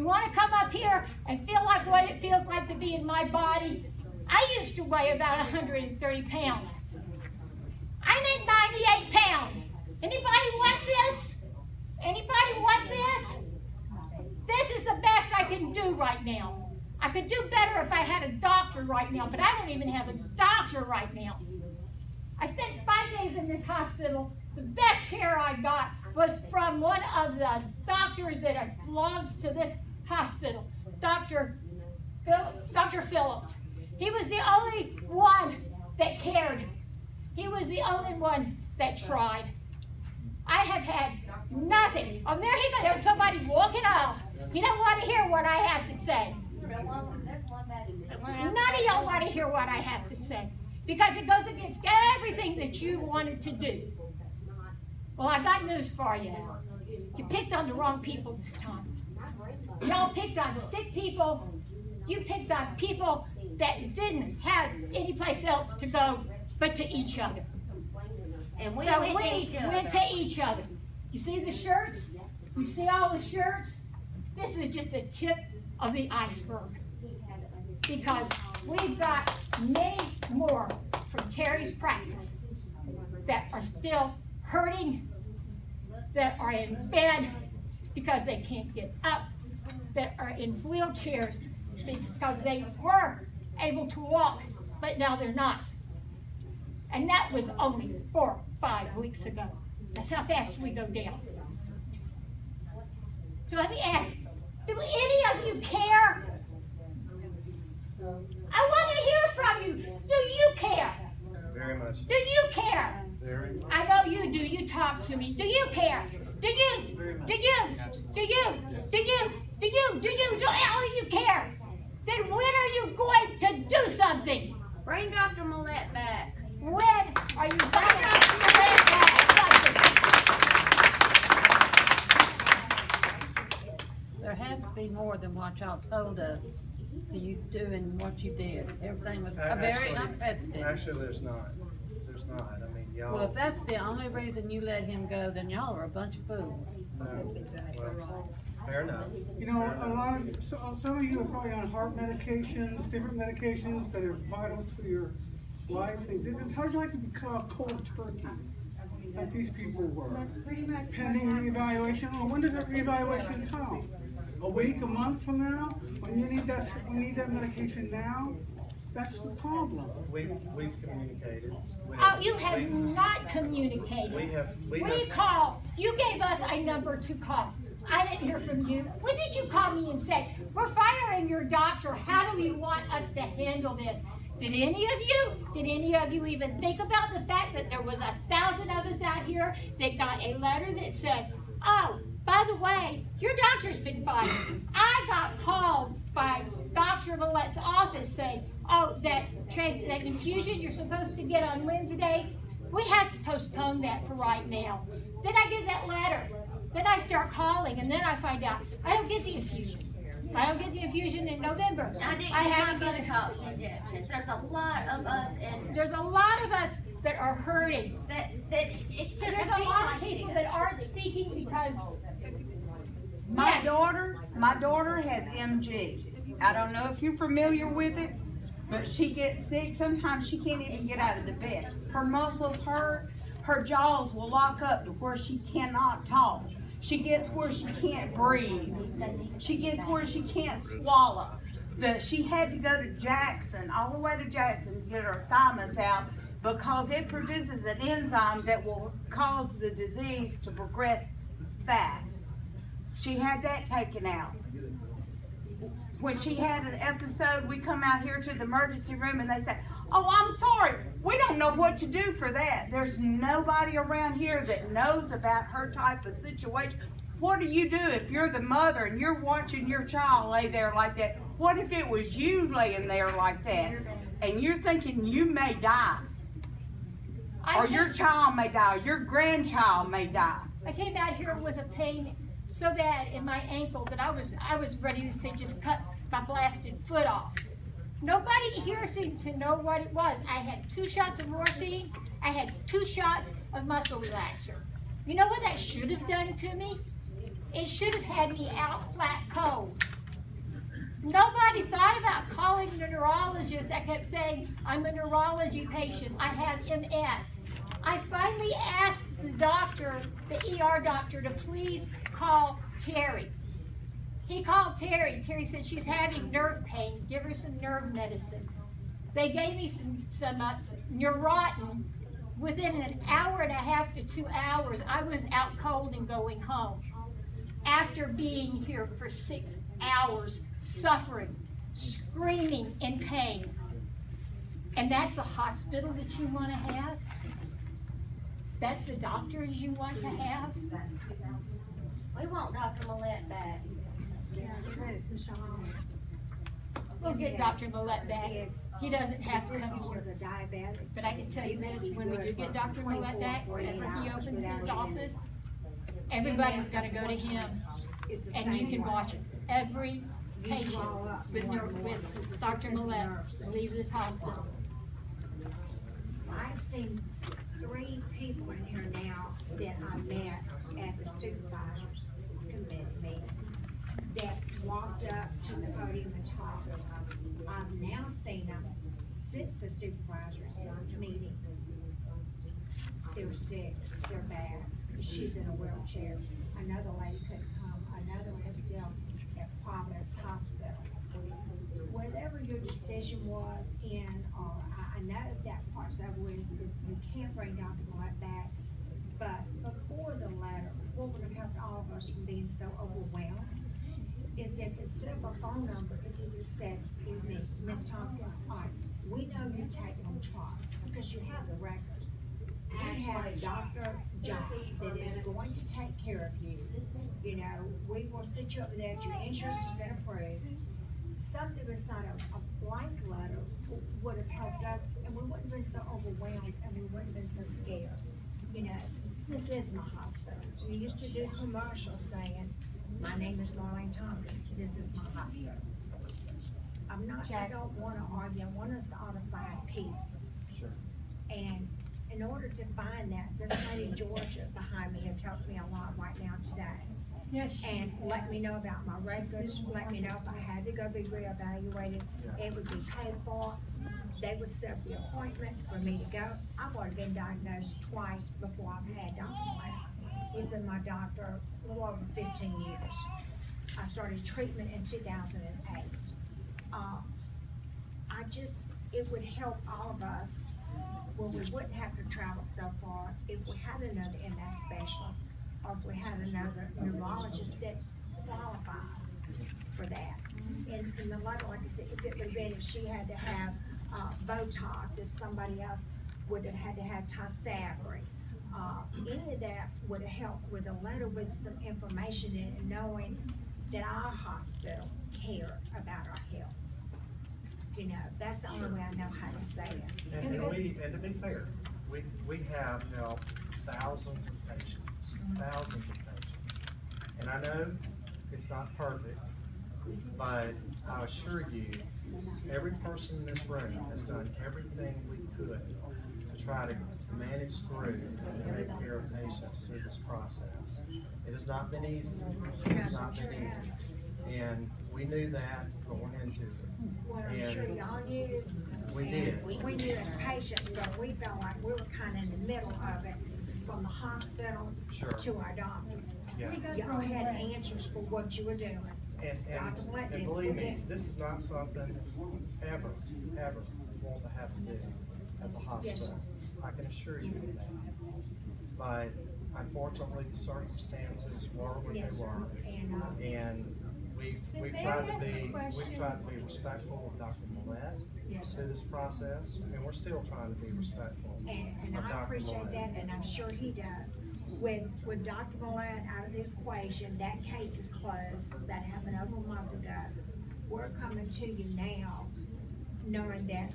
you want to come up here and feel like what it feels like to be in my body, I used to weigh about 130 pounds. I'm at 98 pounds. Anybody want this? Anybody want this? This is the best I can do right now. I could do better if I had a doctor right now, but I don't even have a doctor right now. I spent 5 days in this hospital. The best care I got was from one of the doctors that belongs to this hospital, Dr. Phillips. He was the only one that cared. He was the only one that tried. I have had nothing. Oh, there he goes. There's somebody walking off. You don't want to hear what I have to say. None of y'all want to hear what I have to say because it goes against everything that you wanted to do. Well, I got news for you. You picked on the wrong people this time. Y'all picked on sick people. You picked on people that didn't have any place else to go but to each other. And we went to each other. You see the shirts? You see all the shirts? This is just the tip of the iceberg. Because we've got many more from Terry's practice that are still hurting, that are in bed because they can't get up, that are in wheelchairs because they were able to walk, but now they're not. And that was only 4 or 5 weeks ago. That's how fast we go down. So let me ask, do any of you care? I want to hear from you. Do you care? Very much. Do you care? Very much. I know you do. You talk to me. Do you care? Do you? Do you? Do you? Do you? Do you? Do you? Do all of you care? Then when are you going to do something? Bring Dr. Millette back. When are you going to bring back something? There has to be more than what y'all told us to you doing what you did. Everything was very unprecedented. Actually, there's not. There's not. I mean, y'all. Well, if that's the only reason you let him go, then y'all are a bunch of fools. No, well, fair enough. You know, a lot of some of you are probably on heart medications, different medications that are vital to your life. It's hard like to be cut off cold turkey, like these people were. That's pretty much Pending reevaluation. Well, when does that reevaluation come? A week, a month from now? When you need that medication now? That's the problem. We've communicated. Oh, you have not communicated. We call. You gave us a number to call. I didn't hear from you. When did you call me and say, we're firing your doctor, how do you want us to handle this? Did any of you even think about the fact that there was 1,000 of us out here that got a letter that said, oh, by the way, your doctor's been fired. I got called by Dr. Millette's office saying, oh, that infusion you're supposed to get on Wednesday, we have to postpone that for right now. Then I get that letter. Then I start calling, and then I find out I don't get the infusion. I don't get the infusion in November. I haven't got Botox injections. There's a lot of us, and there's a lot of us that are hurting. that it should. There's a lot of people that aren't speaking because my daughter has MG. I don't know if you're familiar with it, but she gets sick. Sometimes she can't even get out of the bed. Her muscles hurt. Her jaws will lock up to where she cannot talk. She gets where she can't breathe. She gets where she can't swallow. She had to go to Jackson, all the way to Jackson, to get her thymus out because it produces an enzyme that will cause the disease to progress fast. She had that taken out. When she had an episode, we come out here to the emergency room and they say, oh, I'm sorry, we don't know what to do for that. There's nobody around here that knows about her type of situation. What do you do if you're the mother and you're watching your child lay there like that? What if it was you laying there like that and you're thinking you may die? Or your child may die, or your grandchild may die. I came out here with a pain so bad in my ankle that I was ready to say just cut my blasted foot off. Nobody here seemed to know what it was. I had 2 shots of morphine. I had 2 shots of muscle relaxer. You know what that should have done to me? It should have had me out flat cold. Nobody thought about calling the neurologist. I kept saying, I'm a neurology patient. I have MS. I finally asked the doctor, the ER doctor, to please call Terry. He called Terry. Terry said she's having nerve pain. Give her some nerve medicine. They gave me some Neurontin. Within an hour and a half to 2 hours, I was out cold and going home. After being here for 6 hours, suffering, screaming in pain. And that's the hospital that you want to have? That's the doctors you want to have? We want Dr. Millette back. We'll get Dr. Millette back. He doesn't have to come was here. a diabetic. But I can tell you this, when we do get Dr. Millette back, whenever he opens his office, everybody's gotta go to him. It's the And you same can way. watch every patient with Dr. Millette leave this hospital. I've seen 3 people in here now that I met at the supervisors committee meeting that walked up to the podium and talked. I've now seen them since the supervisors meeting. They're sick, they're bad. She's in a wheelchair. Another lady couldn't come. Another one is still at Providence Hospital. Whatever your decision was I know that part's over with, you can't bring Dr. Millette back, but before the letter, what would have helped all of us from being so overwhelmed is if instead of a phone number, if you would have said, Ms. Tompkins, all right, we know you take on trial because you have the record. We have Dr. John that is going to take care of you. You know, we will sit you up there, your insurance has been approved. Something beside a blank letter would have helped us, and we wouldn't have been so overwhelmed, and we wouldn't have been so scarce. You know, this is my hospital. We used to do commercials saying, my name is Marlene Tompkins, this is my hospital. I don't wanna argue, I want us to all to find peace. Sure. And in order to find that, this lady Georgia behind me has helped me a lot right now today. Yes. And let me know about my records, let me know if I had to go be reevaluated, it would be paid for. They would set the appointment for me to go. I've already been diagnosed twice before I've had Dr. Millette. He's been my doctor a little over 15 years. I started treatment in 2008. It would help all of us where we wouldn't have to travel so far if we had another MS specialist or if we had another neurologist that qualifies for that. And the letter, like I said, if it would have been if she had to have Botox, if somebody else would have had to have Tysabri, any of that would have helped with a letter with some information in it, knowing that our hospital care about our health. You know, that's the only way I know how to say it. And to be fair, we have helped thousands of patients. And I know it's not perfect, but I assure you, every person in this room has done everything we could to try to manage through and take care of patients through this process. It has not been easy. It has not been easy. And we knew that going into it. Well, I'm sure y'all knew. We did. We knew as patients, but we felt like we were kind of in the middle of it, from the hospital Sure. to our doctor. Yeah. Y'all had answers for what you were doing. And believe me, this is not something ever want to have to do as a hospital. I can assure you of that. But unfortunately, the circumstances were what they were. And we've tried to be respectful of Dr. Millette through this process, and we're still trying to be respectful And of I Dr. appreciate that, Millette. and I'm sure he does. With Dr. Millette out of the equation, that case is closed. That happened over a month ago. We're coming to you now, knowing that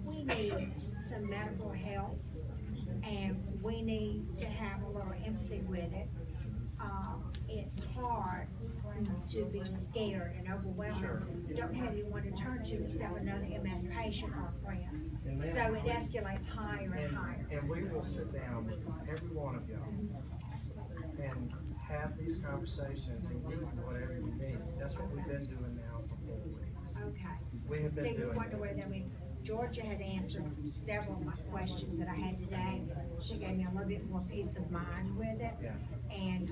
we need some medical help, and we need to have a little empathy with it. It's hard to be scared and overwhelmed. Sure. You don't have anyone to turn to except another MS patient or a friend. And then- So it escalates higher and higher. And we will sit down with every one of y'all and have these conversations and give you whatever you need. That's what we've been doing now for 4 weeks. Okay. We have been See, we doing wonder that. whether, I mean, Georgia had answered several of my questions that I had today. She gave me a little bit more peace of mind with it. Yeah. And,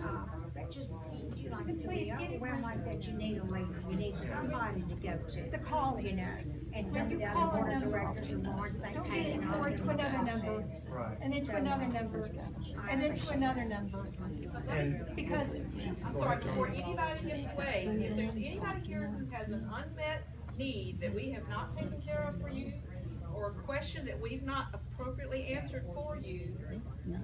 but just, you know, to be overwhelmed like that, you need a leader, you need somebody to go to. The call. You know, and some of you the call other a board of number, directors are more in St. don't Pete get it and all forward to them. another number, Right. and then to another number, and then to another number. And Because, I'm sorry, before anybody gets away, if there's anybody here who has an unmet need that we have not taken care of for you, or a question that we've not appropriately answered for you,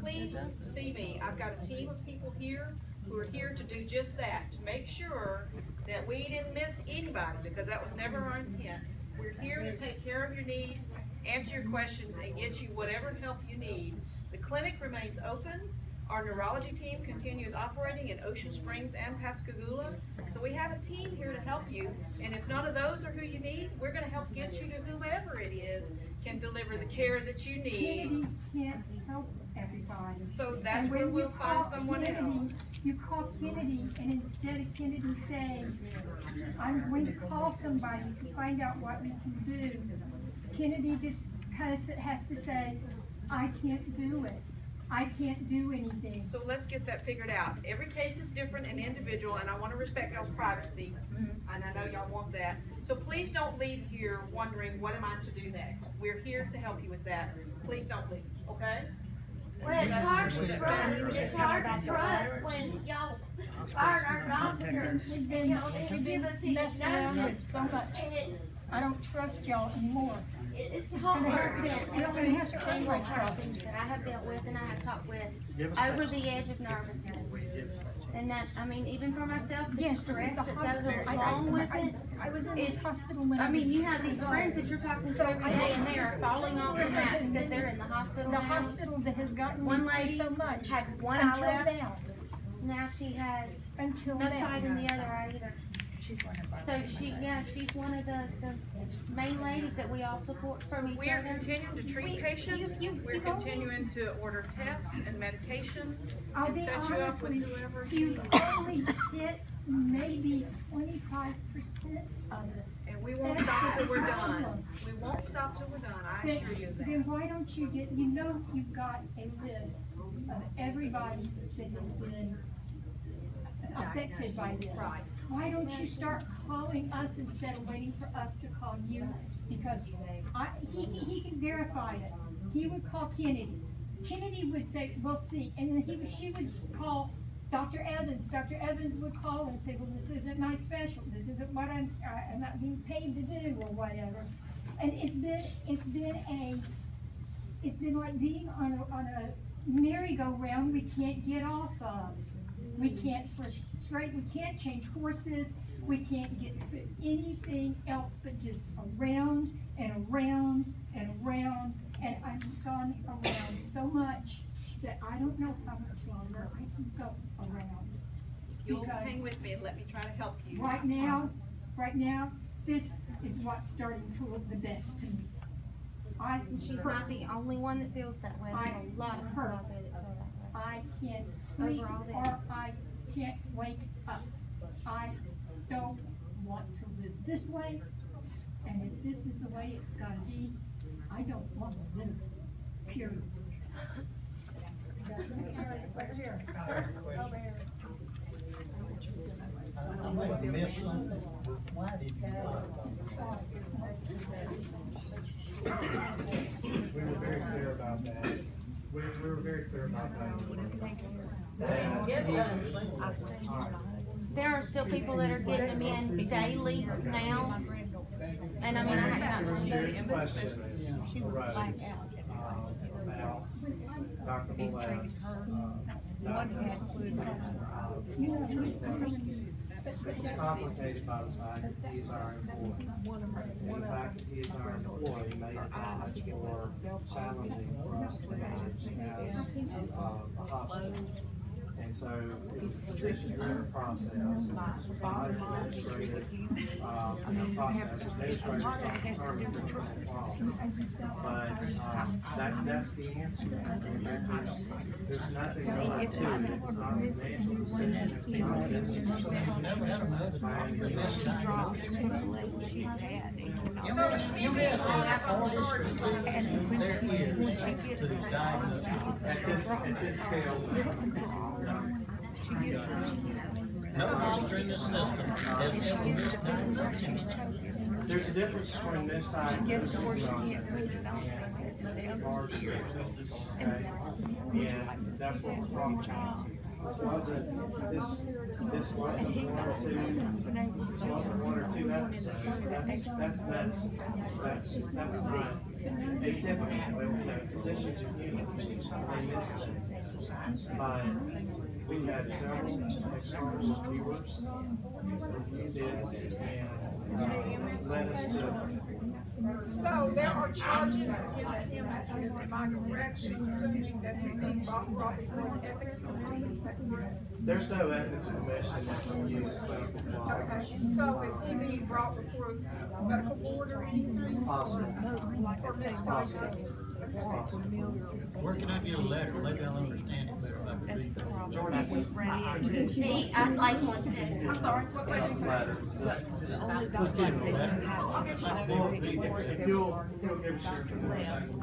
please see me. I've got a team of people here who are here to do just that, to make sure that we didn't miss anybody, because that was never our intent. We're here to take care of your needs, answer your questions, and get you whatever help you need. The clinic remains open. Our neurology team continues operating in Ocean Springs and Pascagoula. So we have a team here to help you, and if none of those are who you need, we're gonna help get you to whoever it is can deliver the care that you need. Kennedy can't help everybody. So that's And where when we'll you find call someone Kennedy, else. You call Kennedy, and instead of Kennedy saying, I'm going to call somebody to find out what we can do, Kennedy just kind of has to say, I can't do it. I can't do anything. So let's get that figured out. Every case is different and individual, and I wanna respect y'all's privacy, and I know y'all want that. So please don't leave here wondering, what am I to do next? We're here to help you with that. Please don't leave, okay? Well, it's hard to trust, it's hard to trust when y'all fired our doctors and y'all didn't give us any messed around notice. with so much. And I don't trust y'all anymore. it's hard. You're gonna have to earn my trust. Person that I have dealt with and I have talked with give us that. over the edge of nervousness. Give us that. And that, I mean, even for myself, the Yes, this is stress the that goes hospital. along with it. I was in It's- this hospital when I I was. mean, you have these friends that you're talking to every day and they are falling off the mats because they're in the hospital The now. hospital that has gotten One me through lady so much. had one eye Until left. now, Now she has until no now. sight in the other eye either. So she's one of the main ladies that we all support from each We are other. continuing to treat patients, we're continuing to order tests and medications, I'll and be set you up with honestly, whoever you you've need. only hit maybe 25% of this. And we won't That's stop till the we're done. problem. We won't stop till we're done, I assure you of that. Then why don't you get, you know, you've got a list of everybody that has been affected by this. Right. Why don't you start calling us instead of waiting for us to call you? Because he can verify it. He would call Kennedy. Kennedy would say, we'll see, and then she would call Dr. Evans. Dr. Evans would call and say, well, this isn't my special, this isn't what I'm not being paid to do, or whatever. And it's been like being on a merry-go-round we can't get off of. We can't straight, we can't change horses, we can't get to anything else but just around and around and around. And I've gone around so much that I don't know how much longer I can go around. You'll Because hang with me and let me try to help you. right now, this is what's starting to look the best to me. She's not the only one that feels that way. There's a lot of people out there that feel that way. I can't sleep Over all this. or I can't wake up. I don't want to live this way, and if this is the way it's gotta be, I don't want to live, period. We were very clear about that. We were very clear about that. There are still people that are getting them in daily now. And I mean, I haven't Serious questions arose, about Dr. Millette's, This was complicated by the fact that he is our employee. And the fact that he is our employee made it that much more challenging for us to manage as a hospital. And so it's a position-driven process. Administrative, process. Administrators don't determine the quality. But, that's the answer. There's nothing more to it. It's not a financial decision. It's not a business decision. At this scale. No doctor in the system has There's a difference between misdiagnosis and large scale, okay? And that's what we're talking about. This wasn't one or two episodes. That's medicine. That's not atypical. Physicians are humans. They miss things. But we had several external reviewers review this and led us to. So there are charges against him, am I correct, assuming that he's being brought before an ethics committee, is that correct? There's no ethics commission that can use clinical law. Okay, so is he being brought before a medical board or anything? Possible. For misdiagnosis? Where can I get a letter? Maybe I'll understand it better. I'd like one too. I'm sorry, what question? Letter. Let's get him a letter. I'll get you that. If you'll give us your permission.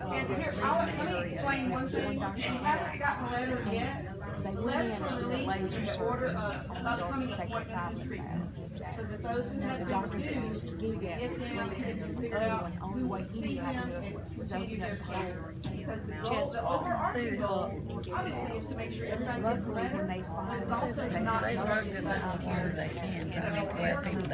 And here, let me explain one thing, if you haven't gotten a letter yet, letters were released in the order of upcoming appointments and treatments. So that those who had things due, get them, and get them figured out, who would see them, and continue their care. Because the goal, the overarching goal, obviously, is to make sure everybody gets a letter, but it's also to not interrupt the care.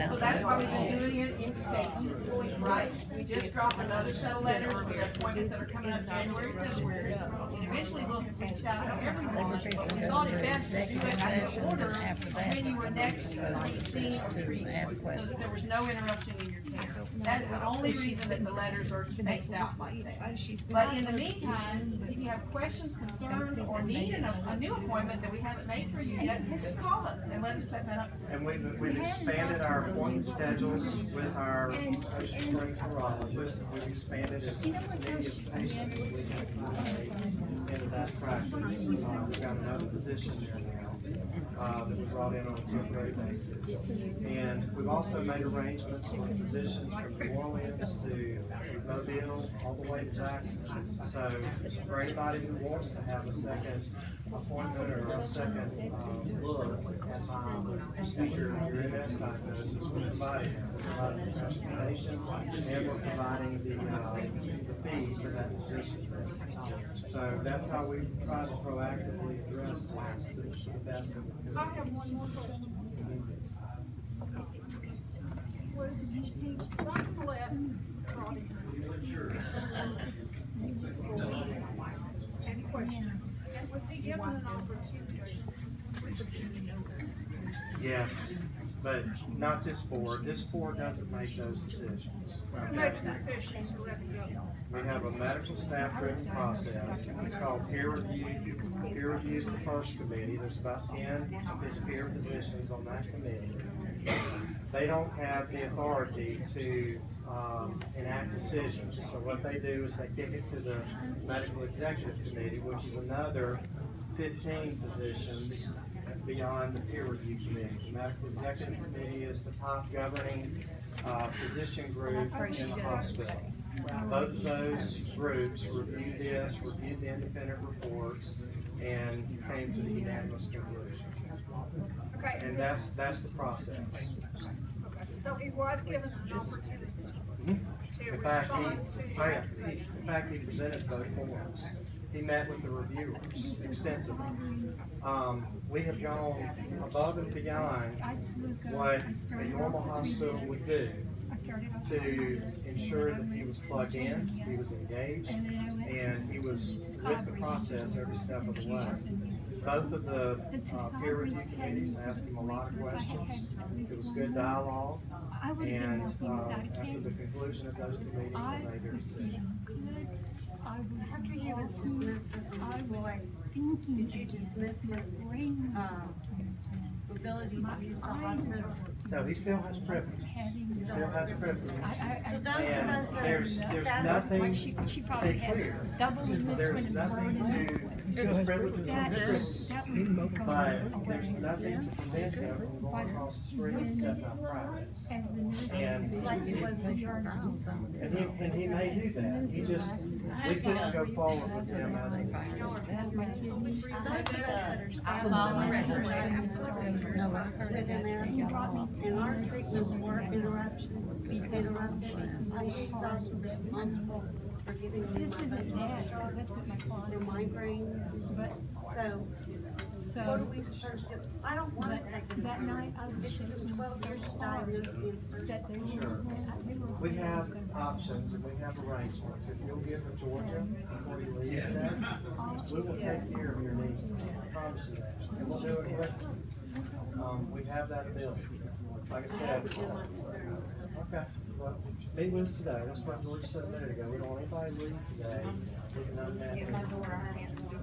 So that's why we've been doing it in stages, right? We just dropped another set of letters for the appointments that are coming up January, February. And eventually we'll reach out to everyone, but we thought it best to do it out of order when you were next to be seen or treated, so that there was no interruption in your care. That's the only reason that the letters are spaced out like that. But in the meantime, if you have questions, concerns, or need a new appointment that we haven't made for you yet, just call us and let us set that up. And we've expanded our appointment schedules with our Ocean Springs neurologist. We've expanded as many of the patients as we can accommodate into that practice. We've got another position there now that we brought in on a temporary basis. And we've also made arrangements with physicians from New Orleans to Mobile all the way to Jackson. So for anybody who wants to have a second appointment or a second look at your MS diagnosis, we're providing transportation and we're providing the fee for that physician. So that's how we try to proactively address things to the best of the I have one more question. Was Dr. Millette brought in? Any question? And was he given an opportunity? Yes, but not this board. This board doesn't make those decisions. Who made the decision to let him go? We have a medical staff driven process. It's called peer review. Peer review is the first committee. There's about 10 of his peer physicians on that committee. They don't have the authority to enact decisions. So what they do is they kick it to the medical executive committee, which is another 15 physicians beyond the peer review committee. The medical executive committee is the top governing physician group in the hospital. Both of those groups reviewed the independent reports, and came to the unanimous conclusion. Okay. And that's the process. Okay, so he was given an opportunity to In fact, respond to your in fact, he presented both forms. He met with the reviewers extensively. We have gone above and beyond what a normal hospital would do to ensure that he was plugged in, he was engaged, and he was with the process every step of the way. Both of the peer review committees asked him a lot of questions. It was good dialogue, and after the conclusion of those two meetings, they made their decision. After he was dismissed, I was thinking thinking Did you dismiss his, brain ability to use the hospital? No, he still has privilege. He still has privilege. So Dr. And Musser, there's that- nothing, she to probably be has clear, double in this there's one and nothing third in this to, one. his privileges are That restricted. was, that was because But there's nothing to prevent him from going across the street and setting up practice. as the nurse. And, Like it was before. and he may do that. He just, we couldn't go forward with him as an No, I heard it got And our treatments were interruption. I am also responsible for giving them This isn't that, because that's what my their client, migraines. but, So, what are so, we supposed to, I don't want a second. that night I was It took shaking 12 years to so diagnose hard me in the first that they place. were, they were. We have options and we have arrangements. If you'll get to Georgia before you leave today, we will take care of your needs. I promise you that. And we'll do it quickly. We have that ability. Like I said, Hasn't been my experience. okay, well, meet with us today. That's what George said a minute ago. We don't want anybody to leave today. Taking unmet Give my needs. daughter an answer.